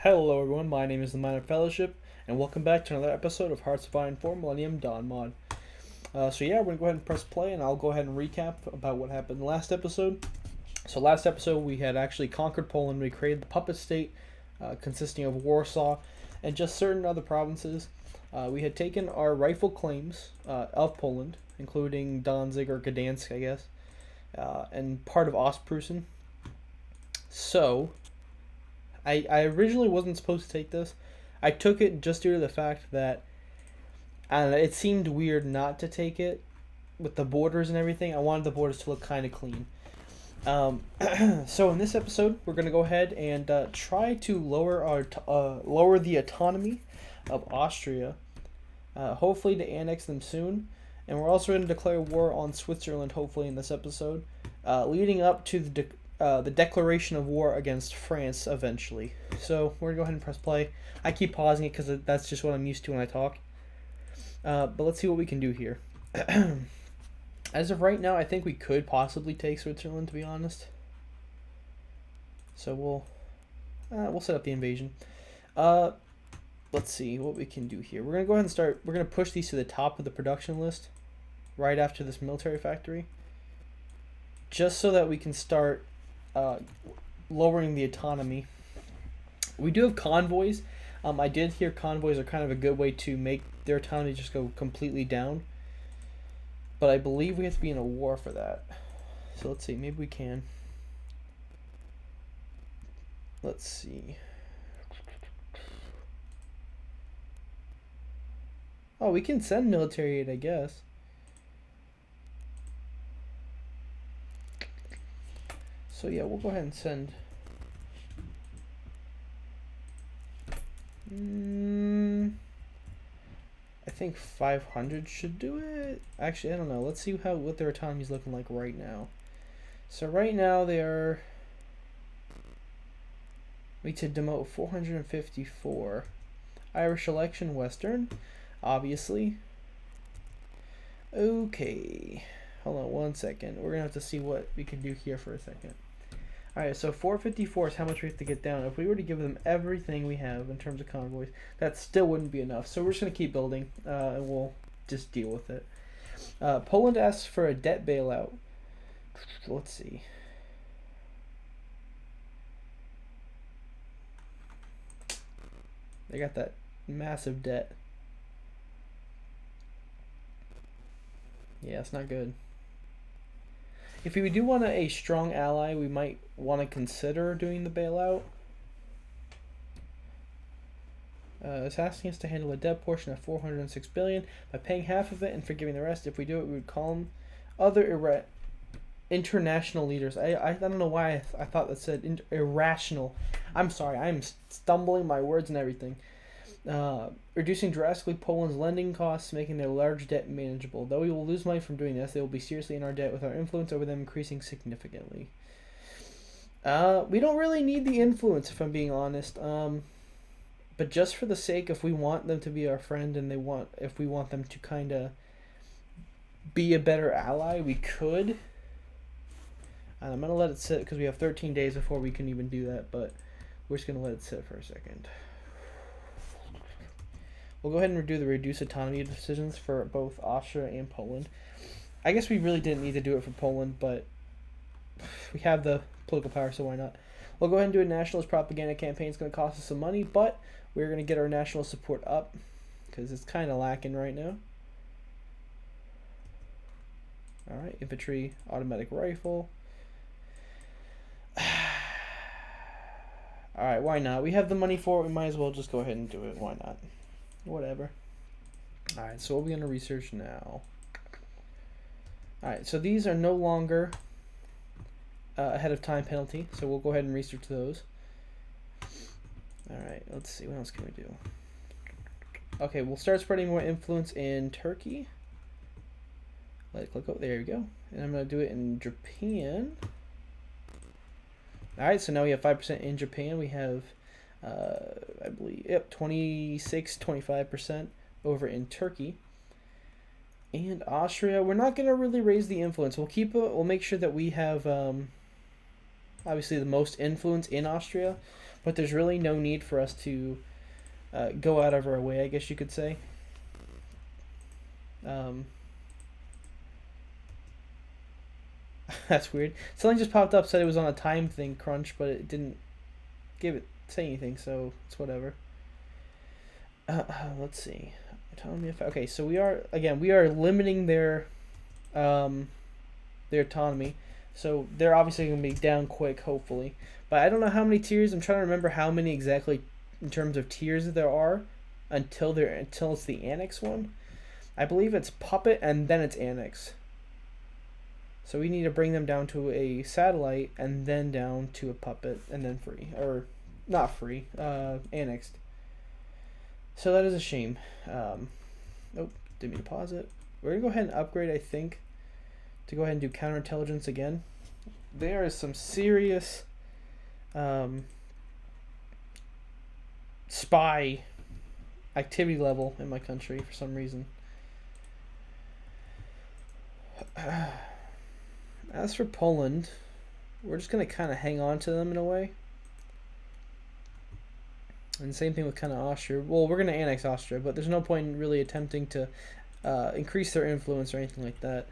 Hello everyone, my name is the Minor Fellowship, and welcome back to another episode of Hearts of Iron 4 Millennium Dawn Mod. We're going to go ahead and press play, and I'll go ahead and recap about what happened last episode. So last episode we had actually conquered Poland. We created the puppet state consisting of Warsaw and just certain other provinces. We had taken our rightful claims of Poland, including Danzig or Gdansk, I guess, and part of Ostpreußen. So I originally wasn't supposed to take this. I took it just due to the fact that it seemed weird not to take it with the borders and everything. I wanted the borders to look kind of clean. So in this episode, we're gonna go ahead and try to lower the autonomy of Austria, hopefully to annex them soon. And we're also going to declare war on Switzerland, hopefully in this episode, leading up to the declaration of war against France eventually. So we're going to go ahead and press play. I keep pausing it because that's just what I'm used to when I talk. But let's see what we can do here. As of right now, I think we could possibly take Switzerland, to be honest. So we'll set up the invasion. Let's see what we can do here. We're going to go ahead and start. We're going to push these to the top of the production list right after this military factory, just so that we can start lowering the autonomy. We do have convoys. I did hear convoys are kind of a good way to make their autonomy just go completely down, but I believe we have to be in a war for that. So let's see, maybe we can. Let's see. Oh, we can send military aid, I guess. So yeah, we'll go ahead and send. I think 500 should do it. Actually, I don't know. Let's see what their autonomy is looking like right now. So right now they are. We need to demote 454. Irish election, Western, obviously. Okay. Hold on one second. We're going to have to see what we can do here for a second. Alright, so 454 is how much we have to get down. If we were to give them everything we have in terms of convoys, that still wouldn't be enough. So we're just going to keep building, and we'll just deal with it. Poland asks for a debt bailout. Let's see. They got that massive debt. Yeah, it's not good. If we do want a strong ally, we might want to consider doing the bailout. It's asking us to handle a debt portion of 406 billion by paying half of it and forgiving the rest. If we do it, we would call them other international leaders. I don't know why I thought that said irrational. I'm sorry, I'm stumbling my words and everything. Reducing drastically Poland's lending costs, making their large debt manageable. Though we will lose money from doing this, they will be seriously in our debt, with our influence over them increasing significantly. We don't really need the influence, if I'm being honest. But just for the sake, if we want them to be our friend and if we want them to kind of be a better ally, we could. And I'm going to let it sit because we have 13 days before we can even do that, but we're just going to let it sit for a second. We'll go ahead and do the reduced autonomy decisions for both Austria and Poland. I guess we really didn't need to do it for Poland, but we have the political power, so why not? We'll go ahead and do a nationalist propaganda campaign. It's going to cost us some money, but we're going to get our national support up because it's kind of lacking right now. Alright, infantry, automatic rifle. Alright, why not? We have the money for it. We might as well just go ahead and do it. Why not? Whatever. Alright, so what are we going to research now? Alright, so these are no longer ahead of time penalty, so we'll go ahead and research those. Alright, let's see. What else can we do? Okay, we'll start spreading more influence in Turkey. Click, oh, there we go. And I'm going to do it in Japan. Alright, so now we have 5% in Japan. We have I believe, 25% over in Turkey. And Austria, we're not going to really raise the influence. We'll make sure that we have obviously the most influence in Austria, but there's really no need for us to go out of our way, I guess you could say. That's weird. Something just popped up, said it was on a time thing crunch, but it didn't say anything, so it's whatever. Let's see. Autonomy effect. Okay, so we are limiting their autonomy. So they're obviously gonna be down quick, hopefully. But I don't know how many tiers. I'm trying to remember how many exactly in terms of tiers there are until it's the annex one. I believe it's puppet and then it's annex. So we need to bring them down to a satellite and then down to a puppet and then free. Or not free, annexed. So that is a shame. Nope, didn't mean to pause it. We're going to go ahead and upgrade, I think, to go ahead and do counterintelligence again. There is some serious spy activity level in my country for some reason. As for Poland, we're just going to kind of hang on to them in a way. And same thing with kind of Austria. Well, we're going to annex Austria, but there's no point in really attempting to increase their influence or anything like that.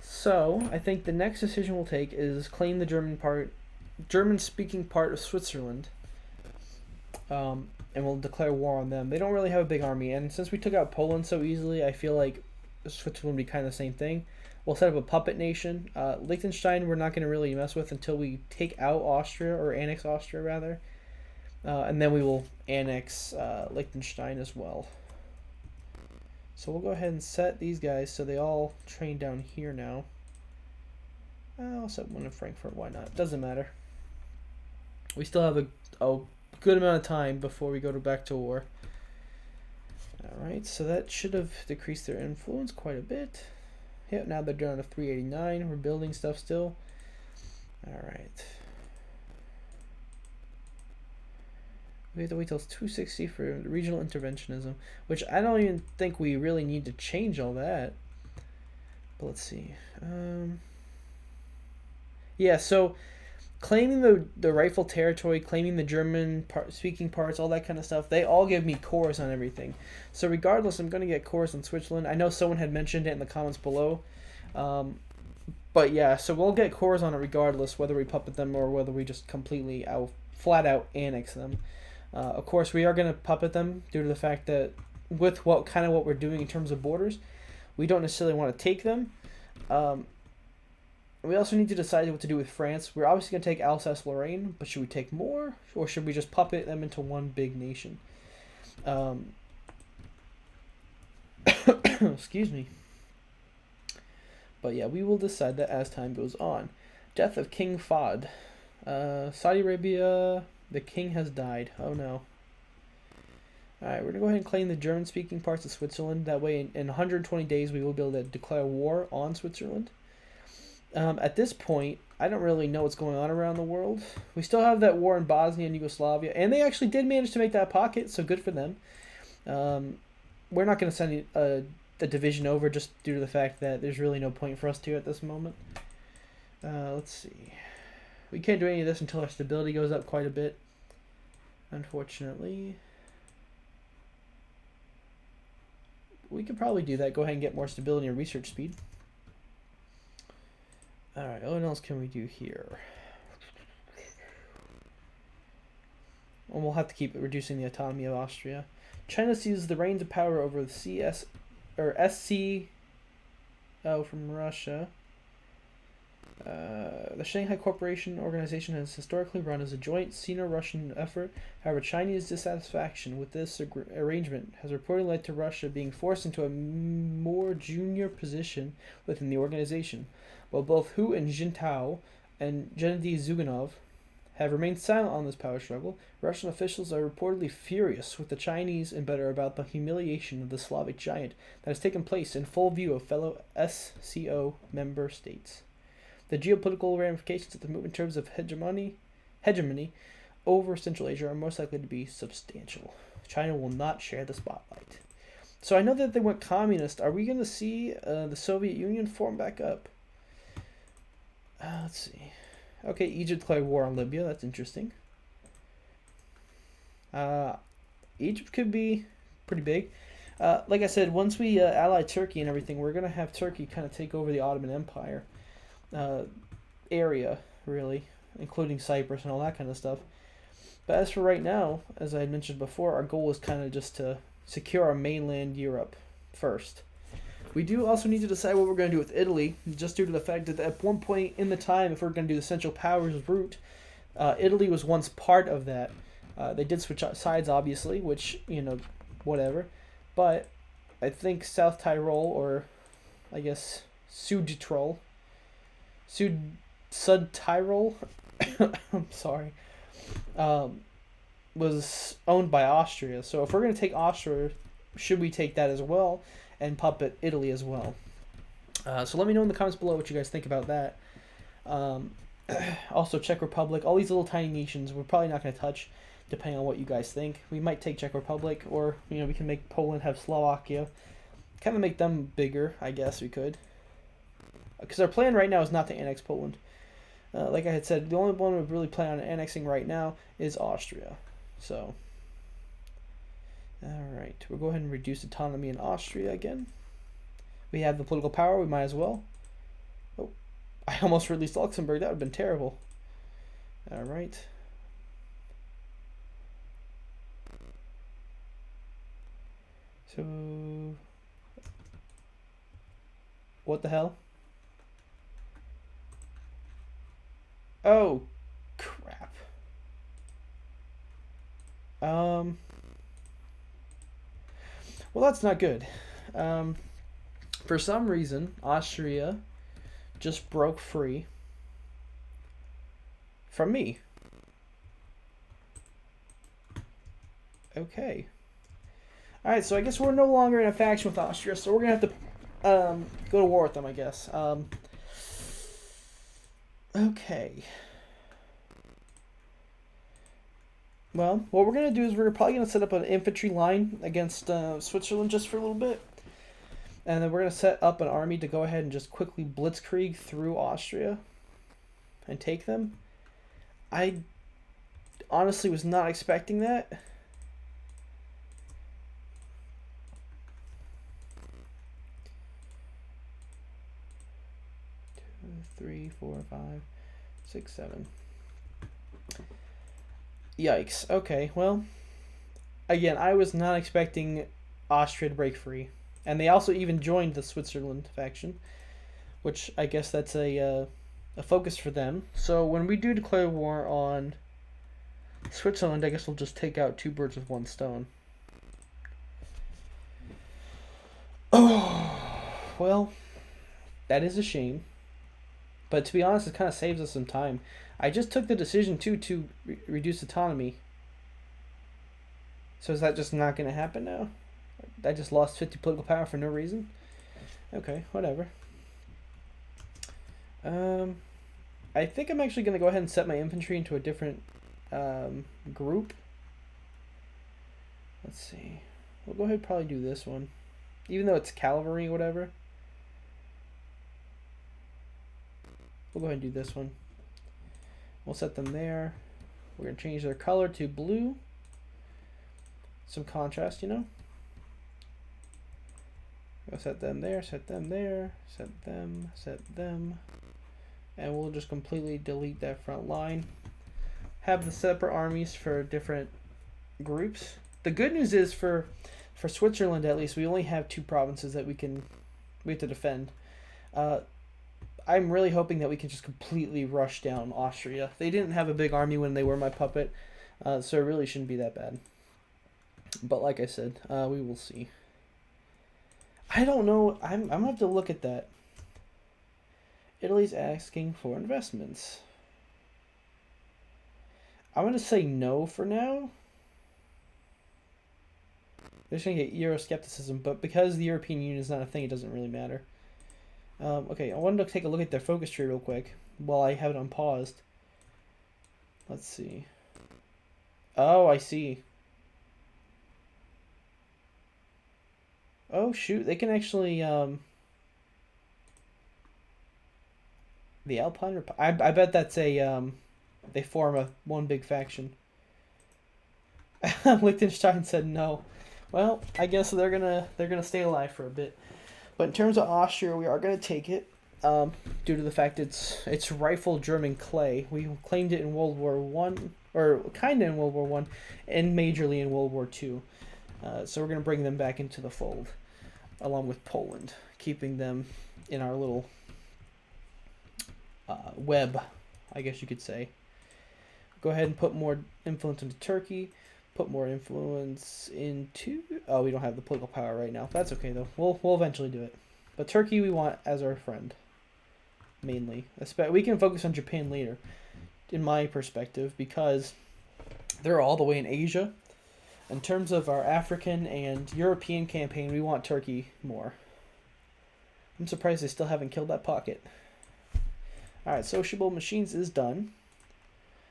So, I think the next decision we'll take is claim the German-speaking part of Switzerland. And we'll declare war on them. They don't really have a big army, and since we took out Poland so easily, I feel like Switzerland would be kind of the same thing. We'll set up a puppet nation. Liechtenstein we're not going to really mess with until we take out Austria, or annex Austria, rather. And then we will annex Liechtenstein as well. So we'll go ahead and set these guys so they all train down here now. I'll set one in Frankfurt, why not? Doesn't matter. We still have a good amount of time before we go back to war. Alright, so that should have decreased their influence quite a bit. Yep, now they're down to 389. We're building stuff still. Alright. We have to wait till it's 260 for regional interventionism, which I don't even think we really need to change all that. But let's see. Yeah, so claiming the rightful territory, claiming the German speaking parts, all that kind of stuff, they all give me cores on everything. So regardless, I'm going to get cores on Switzerland. I know someone had mentioned it in the comments below. But yeah, so we'll get cores on it regardless, whether we puppet them or whether we just completely flat out annex them. Of course, we are going to puppet them due to the fact that with what we're doing in terms of borders, we don't necessarily want to take them. We also need to decide what to do with France. We're obviously going to take Alsace-Lorraine, but should we take more? Or should we just puppet them into one big nation? Excuse me. But yeah, we will decide that as time goes on. Death of King Fahd. Saudi Arabia... The king has died. Oh no. Alright, we're going to go ahead and claim the German-speaking parts of Switzerland. That way, in 120 days, we will be able to declare war on Switzerland. At this point, I don't really know what's going on around the world. We still have that war in Bosnia and Yugoslavia, and they actually did manage to make that pocket, so good for them. We're not going to send a division over just due to the fact that there's really no point for us to at this moment. Let's see. We can't do any of this until our stability goes up quite a bit, unfortunately. We could probably do that. Go ahead and get more stability and research speed. Alright, what else can we do here? And we'll have to keep reducing the autonomy of Austria. China seizes the reins of power over the SCO from Russia. The Shanghai Cooperation Organization has historically run as a joint Sino-Russian effort. However, Chinese dissatisfaction with this arrangement has reportedly led to Russia being forced into a more junior position within the organization. While both Hu and Jintao and Gennady Zyuganov have remained silent on this power struggle, Russian officials are reportedly furious with the Chinese and better about the humiliation of the Slavic giant that has taken place in full view of fellow SCO member states. The geopolitical ramifications of the move in terms of hegemony over Central Asia are most likely to be substantial. China will not share the spotlight. So I know that they went communist. Are we going to see the Soviet Union form back up? Let's see. Okay, Egypt declared war on Libya. That's interesting. Uh, Egypt could be pretty big. Like I said, once we ally Turkey and everything, we're gonna have Turkey kind of take over the Ottoman Empire uh, area, really, including Cyprus and all that kind of stuff. But as for right now, as I had mentioned before, our goal is kind of just to secure our mainland Europe first. We do also need to decide what we're going to do with Italy, just due to the fact that at one point in the time, if we're going to do the Central Powers route, Italy was once part of that. They did switch sides, obviously, which, whatever. But I think South Tyrol, or I guess Südtirol, Sud Tyrol, I'm sorry, um, was owned by Austria. So if we're going to take Austria, should we take that as well and puppet Italy as well? So let me know in the comments below what you guys think about that. Um, also, Czech Republic, all these little tiny nations, we're probably not going to touch, depending on what you guys think. We might take Czech Republic, or we can make Poland have Slovakia, kind of make them bigger. I guess we could, because our plan right now is not to annex Poland. Like I had said, the only one we really plan on annexing right now is Austria. So, alright, we'll go ahead and reduce autonomy in Austria again. We have the political power, we might as well. Oh, I almost released Luxembourg, that would have been terrible. Alright. So, what the hell? Oh, crap. Well, that's not good. For some reason, Austria just broke free from me. Okay. Alright, so I guess we're no longer in a faction with Austria, so we're going to have to go to war with them, I guess. Okay. Well, what we're going to do is we're probably going to set up an infantry line against Switzerland just for a little bit. And then we're going to set up an army to go ahead and just quickly blitzkrieg through Austria and take them. I honestly was not expecting that. 3, 4, 5, 6, 7. Yikes. Okay, well, again, I was not expecting Austria to break free. And they also even joined the Switzerland faction, which I guess that's a focus for them. So when we do declare war on Switzerland, I guess we'll just take out 2 birds with 1 stone. Oh, well, that is a shame. But to be honest, it kind of saves us some time. I just took the decision to reduce autonomy. So is that just not going to happen now? I just lost 50 political power for no reason? Okay, whatever. I think I'm actually going to go ahead and set my infantry into a different group. Let's see. We'll go ahead and probably do this one. Even though it's cavalry or whatever. We'll go ahead and do this one. We'll set them there. We're going to change their color to blue. Some contrast, We'll set them there, set them there, set them. And we'll just completely delete that front line. Have the separate armies for different groups. The good news is for Switzerland, at least, we only have 2 provinces that we have to defend. I'm really hoping that we can just completely rush down Austria. They didn't have a big army when they were my puppet, so it really shouldn't be that bad. But like I said, we will see. I don't know. I'm gonna have to look at that. Italy's asking for investments. I'm gonna say no for now. They're just gonna get Euroscepticism, but because the European Union is not a thing, it doesn't really matter. Okay, I wanted to take a look at their focus tree real quick while I have it unpaused. Let's see. Oh, I see. Oh, shoot. They can actually, the Alpine I bet that's a, they form one big faction. Liechtenstein said no. Well, I guess they're gonna stay alive for a bit. But in terms of Austria, we are gonna take it, due to the fact it's rifle German clay. We claimed it in World War One, or kind of in World War One, and majorly in World War Two. So we're gonna bring them back into the fold, along with Poland, keeping them in our little web, I guess you could say. Go ahead and put more influence into Turkey. Put more influence into. Oh, we don't have the political power right now. That's okay though. We'll eventually do it. But Turkey we want as our friend, mainly. We can focus on Japan later, in my perspective, because they're all the way in Asia. In terms of our African and European campaign, we want Turkey more. I'm surprised they still haven't killed that pocket. Alright, sociable machines is done.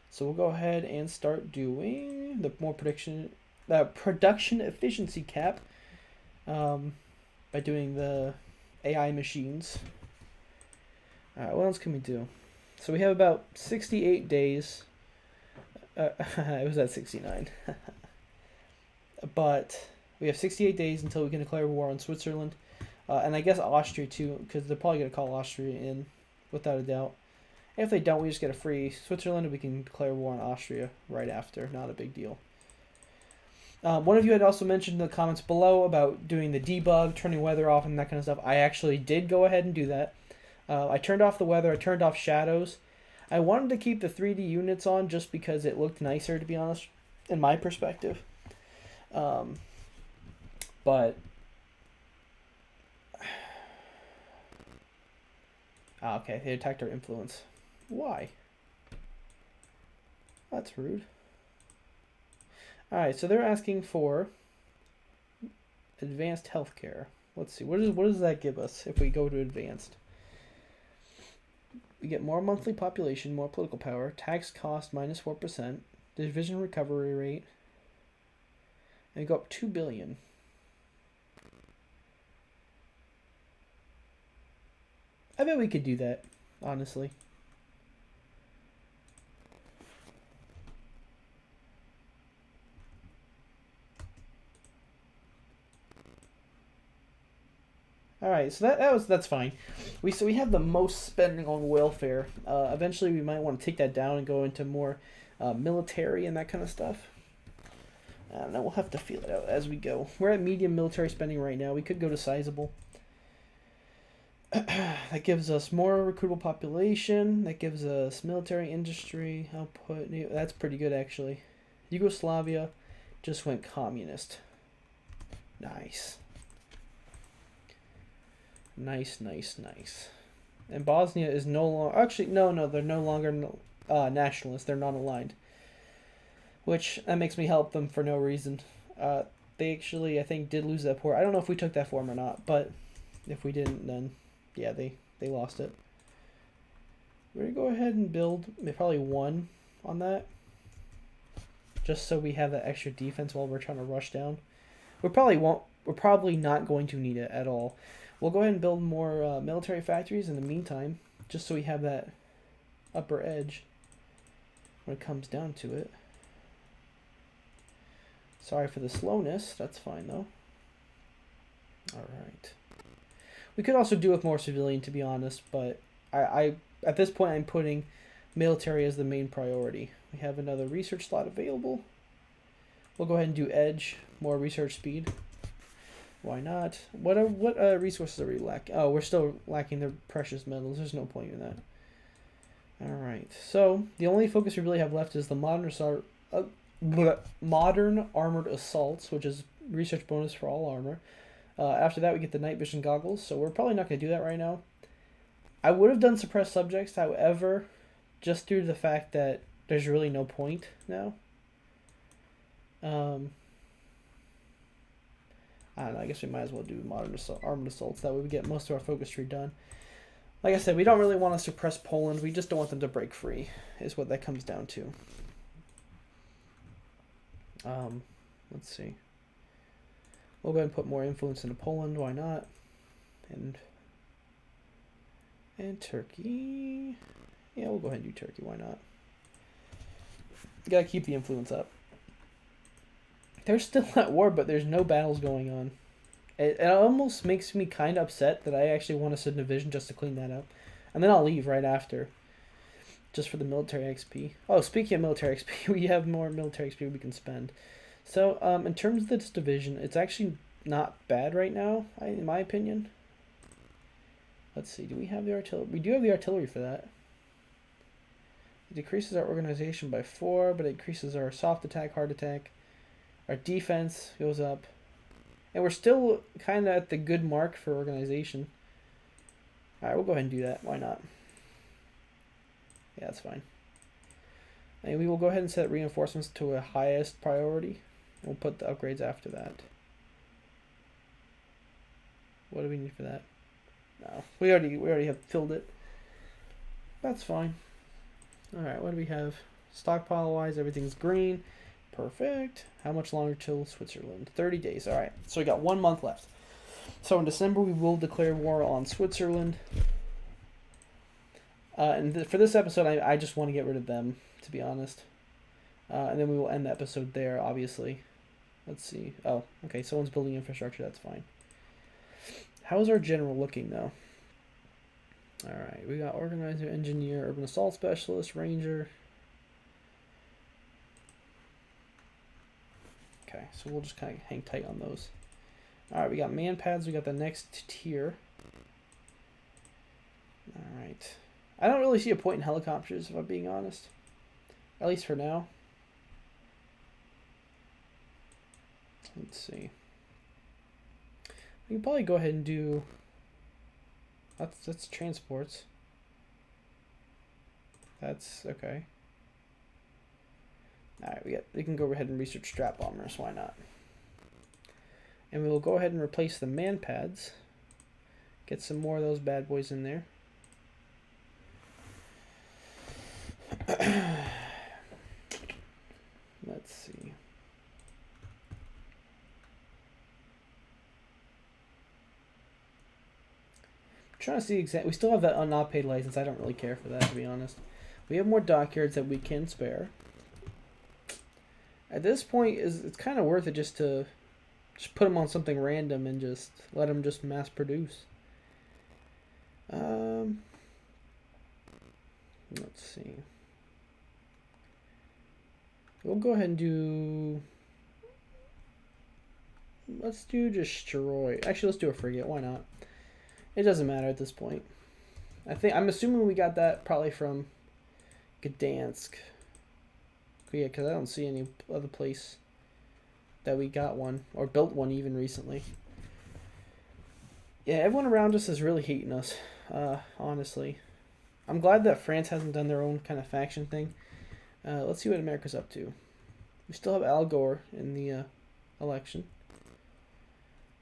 So we'll go ahead and start doing the more production efficiency cap, by doing the AI machines. Alright, what else can we do? So we have about 68 days. It was at 69. But we have 68 days until we can declare war on Switzerland. And I guess Austria too, because they're probably going to call Austria in, without a doubt. If they don't, we just get a free Switzerland and we can declare war on Austria right after. Not a big deal. One of you had also mentioned in the comments below about doing the debug, turning weather off, and that kind of stuff. I actually did go ahead and do that. I turned off the weather. I turned off shadows. I wanted to keep the 3D units on just because it looked nicer, to be honest, in my perspective. But okay, they attacked our influence. Why? That's rude. Alright, so they're asking for advanced healthcare. Let's see, what does that give us if we go to advanced? We get more monthly population, more political power, tax cost minus 4%, division recovery rate, and go up 2 billion. I bet we could do that, honestly. All right, so that's fine. We have the most spending on welfare. Eventually, we might want to take that down and go into more military and that kind of stuff. I don't know. We'll have to feel it out as we go. We're at medium military spending right now. We could go to sizable. That gives us more recruitable population. That gives us military industry output. That's pretty good, actually. Yugoslavia just went communist. Nice. Nice. And Bosnia is no longer... Actually, no, they're no longer nationalists. They're non-aligned. Which, that makes me help them for no reason. They actually, I think, did lose that port. I don't know if we took that form or not, but if we didn't, then, yeah, they lost it. We're going to go ahead and build probably one on that. Just so we have that extra defense while we're trying to rush down. We're probably not going to need it at all. We'll go ahead and build more military factories in the meantime, just so we have that upper edge when it comes down to it. Sorry for the slowness. That's fine, though. Alright. We could also do with more civilian, to be honest, but I at this point, I'm putting military as the main priority. We have another research slot available. We'll go ahead and do edge, more research speed. Why not? What resources are we lacking? Oh, we're still lacking the precious metals. There's no point in that. Alright, so the only focus we really have left is the modern armored assaults, which is research bonus for all armor. After that, we get the night vision goggles, so we're probably not going to do that right now. I would have done suppressed subjects, however, just due to the fact that there's really no point now. I don't know, I guess we might as well do modern armored assaults. That way we get most of our focus tree done. Like I said, we don't really want to suppress Poland. We just don't want them to break free, is what that comes down to. Let's see. We'll go ahead and put more influence into Poland. Why not? And Turkey. Yeah, we'll go ahead and do Turkey. Why not? You gotta keep the influence up. They're still at war, but there's no battles going on. It almost makes me kind of upset that I actually want to send a division just to clean that up. And then I'll leave right after. Just for the military XP. Oh, speaking of military XP, we have more military XP we can spend. So, in terms of this division, it's actually not bad right now, in my opinion. Let's see, do we have the artillery? We do have the artillery for that. It decreases our organization by 4, but it increases our soft attack, hard attack. Our defense goes up. And we're still kind of at the good mark for organization. Alright, we'll go ahead and do that. Why not? Yeah, that's fine. And we will go ahead and set reinforcements to a highest priority. We'll put the upgrades after that. What do we need for that? No, we already have filled it. That's fine. All right, what do we have? Stockpile wise, everything's green. Perfect. How much longer till Switzerland? 30 days. All right, so we got 1 month left. So in December we will declare war on Switzerland. And for this episode, I just want to get rid of them, to be honest. And then we will end the episode there, obviously. Let's see. Oh, okay, someone's building infrastructure. That's fine. How's our general looking, though? Alright, we got organizer, engineer, urban assault specialist, ranger. Okay, so we'll just kind of hang tight on those. Alright, we got man pads. We got the next tier. Alright. I don't really see a point in helicopters, if I'm being honest. At least for now. Let's see. We can probably go ahead and do... That's transports. That's okay. Alright, we can go ahead and research strap bombers, why not? And we will go ahead and replace the man pads. Get some more of those bad boys in there. Let's see. Trying to see exactly. We still have that not paid license. I don't really care for that, to be honest. We have more dockyards that we can spare. At this point, it's kind of worth it just to put them on something random and just let them just mass produce. Let's see. We'll go ahead and do. Let's do destroy. Actually, let's do a frigate. Why not? It doesn't matter at this point. I'm assuming we got that probably from Gdansk. Yeah, because I don't see any other place that we got one or built one even recently. Yeah, everyone around us is really hating us, honestly. I'm glad that France hasn't done their own kind of faction thing. Let's see what America's up to. We still have Al Gore in the election.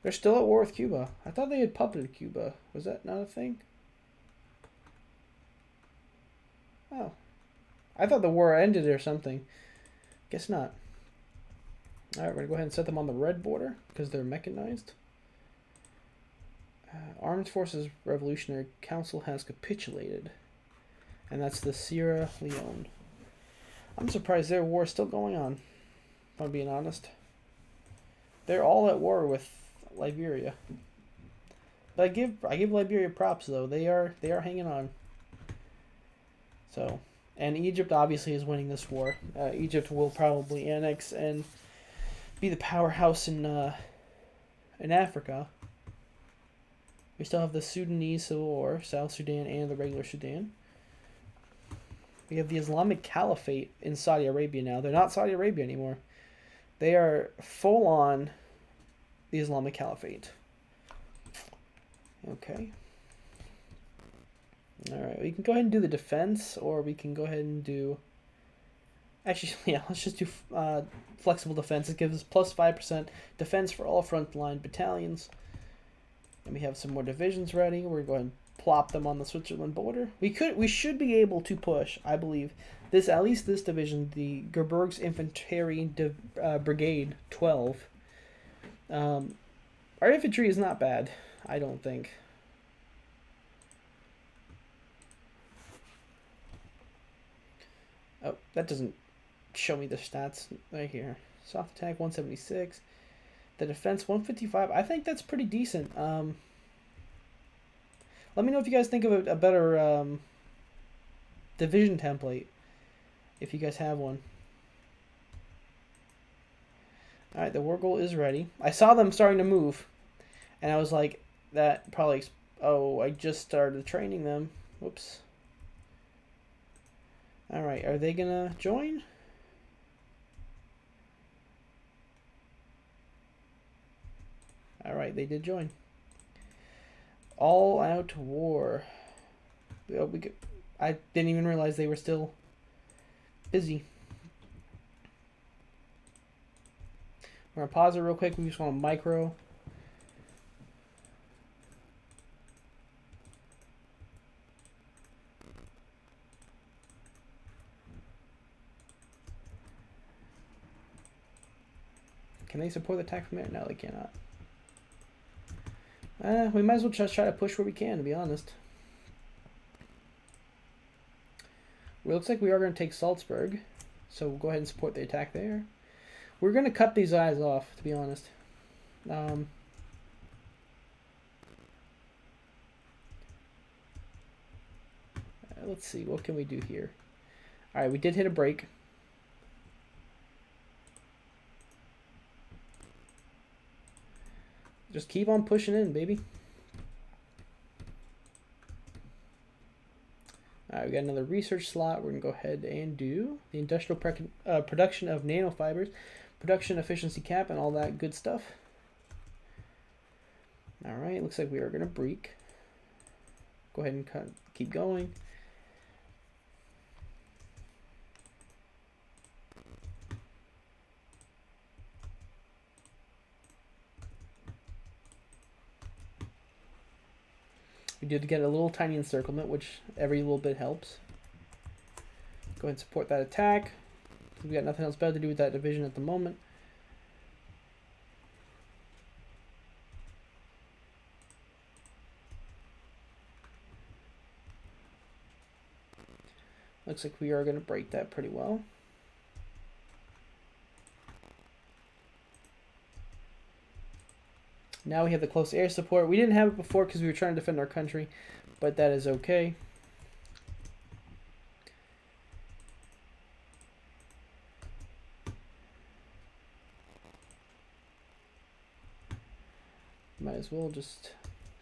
They're still at war with Cuba. I thought they had puppeted Cuba. Was that not a thing? Oh. I thought the war ended or something. Guess not. Alright, we're going to go ahead and set them on the red border because they're mechanized. Armed Forces Revolutionary Council has capitulated. And that's the Sierra Leone. I'm surprised their war is still going on, if I'm being honest. They're all at war with Liberia. But I give Liberia props though. They are hanging on. So, and Egypt obviously is winning this war. Egypt will probably annex and be the powerhouse in Africa. We still have the Sudanese Civil War, South Sudan and the regular Sudan. We have the Islamic Caliphate in Saudi Arabia now. They're not Saudi Arabia anymore. They are full on the Islamic Caliphate. Okay. Alright, we can go ahead and do the defense, or we can go ahead and do... Actually, yeah, let's just do flexible defense. It gives us plus 5% defense for all frontline battalions. And we have some more divisions ready. We're going to plop them on the Switzerland border. We should be able to push, I believe, at least this division, the Gebirgs Infantry Brigade 12. Our infantry is not bad, I don't think. Oh, that doesn't show me the stats right here. Soft attack 176. The defense 155. I think that's pretty decent. Let me know if you guys think of a better division template, if you guys have one. Alright, the war goal is ready. I saw them starting to move, and I was like, that probably... Oh, I just started training them. Whoops. Alright, are they gonna join? Alright, they did join. All out war. I didn't even realize they were still busy. We're gonna pause it real quick. We just want to micro. Can they support the attack from there? No, they cannot. We might as well just try to push where we can, to be honest. Well, it looks like we are going to take Salzburg, so we'll go ahead and support the attack there. We're going to cut these guys off, to be honest. Let's see, what can we do here? Alright, we did hit a break. Just keep on pushing in, baby. Alright, we got another research slot. We're going to go ahead and do the industrial production of nanofibers, production efficiency cap, and all that good stuff. Alright, looks like we are going to break. Go ahead and keep going. We did get a little tiny encirclement, which every little bit helps. Go ahead and support that attack. We got nothing else better to do with that division at the moment. Looks like we are going to break that pretty well. Now we have the close air support. We didn't have it before because we were trying to defend our country, but that is okay. Might as well just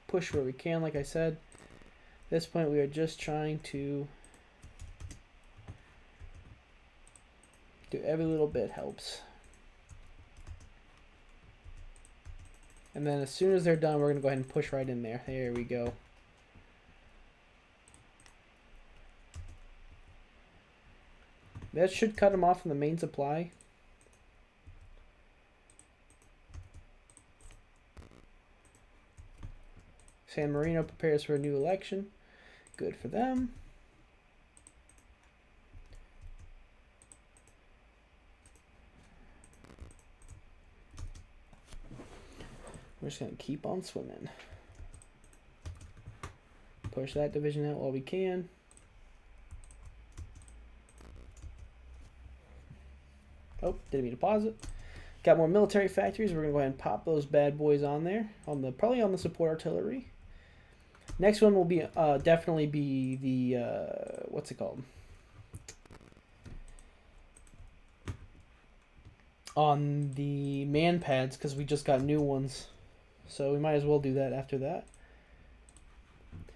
push where we can, like I said. At this point, we are just trying to do every little bit helps. And then as soon as they're done, we're going to go ahead and push right in there. There we go. That should cut them off from the main supply. San Marino prepares for a new election. Good for them. We're just going to keep on swimming. Push that division out while we can. Oh, didn't mean to pause it. Got more military factories. We're going to go ahead and pop those bad boys on there. Probably on the support artillery. Next one will be definitely be the, what's it called? On the man pads, because we just got new ones. So we might as well do that after that.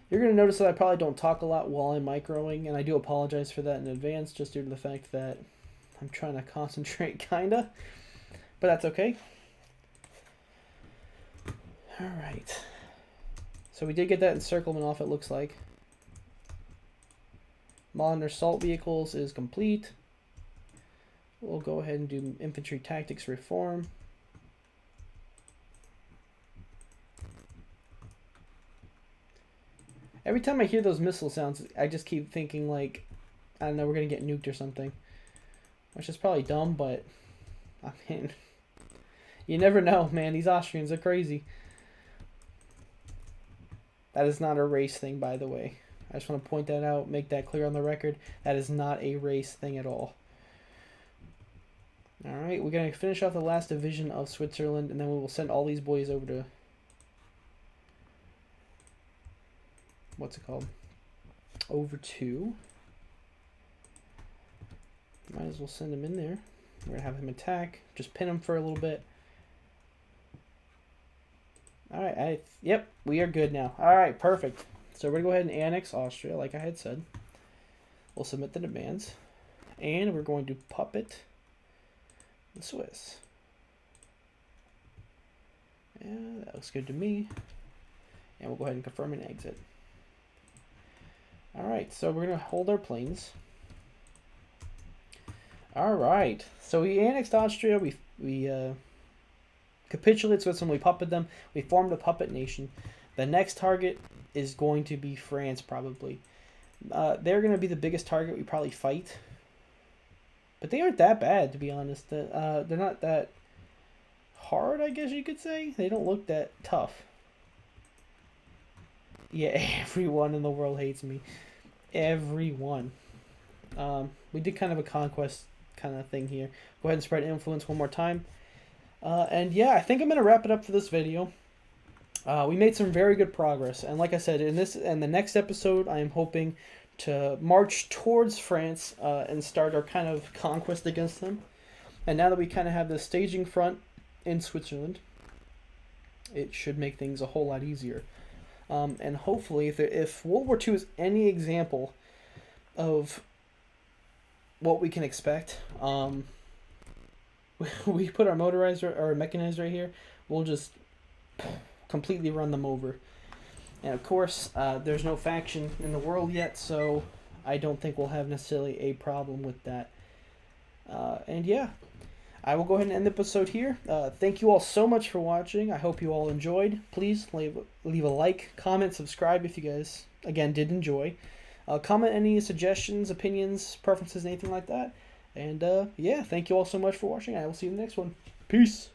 You're going to notice that I probably don't talk a lot while I'm microing, and I do apologize for that in advance, just due to the fact that I'm trying to concentrate, kinda. But that's okay. Alright. So we did get that encirclement off, it looks like. Modern assault vehicles is complete. We'll go ahead and do infantry tactics reform. Every time I hear those missile sounds, I just keep thinking, like, I don't know, we're going to get nuked or something. Which is probably dumb, but, I mean, you never know, man. These Austrians are crazy. That is not a race thing, by the way. I just want to point that out, make that clear on the record. That is not a race thing at all. All right, we're gonna finish off the last division of Switzerland, and then we will send all these boys over to what's it called? Over to. Might as well send them in there. We're gonna have him attack. Just pin him for a little bit. All right, yep, we are good now. All right, perfect. So we're gonna go ahead and annex Austria, like I had said. We'll submit the demands, and we're going to puppet the Swiss. Yeah, that looks good to me. And we'll go ahead and confirm an exit. All right, so we're gonna hold our planes. All right, so we annexed Austria. We capitulated Switzerland. We puppeted them. We formed a puppet nation. The next target is going to be France, probably. They're going to be the biggest target we probably fight. But they aren't that bad, to be honest. They're not that hard, I guess you could say. They don't look that tough. Yeah, everyone in the world hates me. Everyone. We did kind of a conquest kind of thing here. Go ahead and spread influence one more time. And yeah, I think I'm going to wrap it up for this video. We made some very good progress. And like I said, in this and the next episode, I am hoping to march towards France and start our kind of conquest against them. And now that we kind of have this staging front in Switzerland, it should make things a whole lot easier. And hopefully, if World War II is any example of what we can expect, we put our motorized or mechanized right here, we'll just completely run them over. And of course, there's no faction in the world yet, so I don't think we'll have necessarily a problem with that. And yeah, I will go ahead and end the episode here. Thank you all so much for watching. I hope you all enjoyed. Please leave a like, comment, subscribe if you guys, again, did enjoy. Comment any suggestions, opinions, preferences, anything like that. And yeah, thank you all so much for watching. I will see you in the next one. Peace.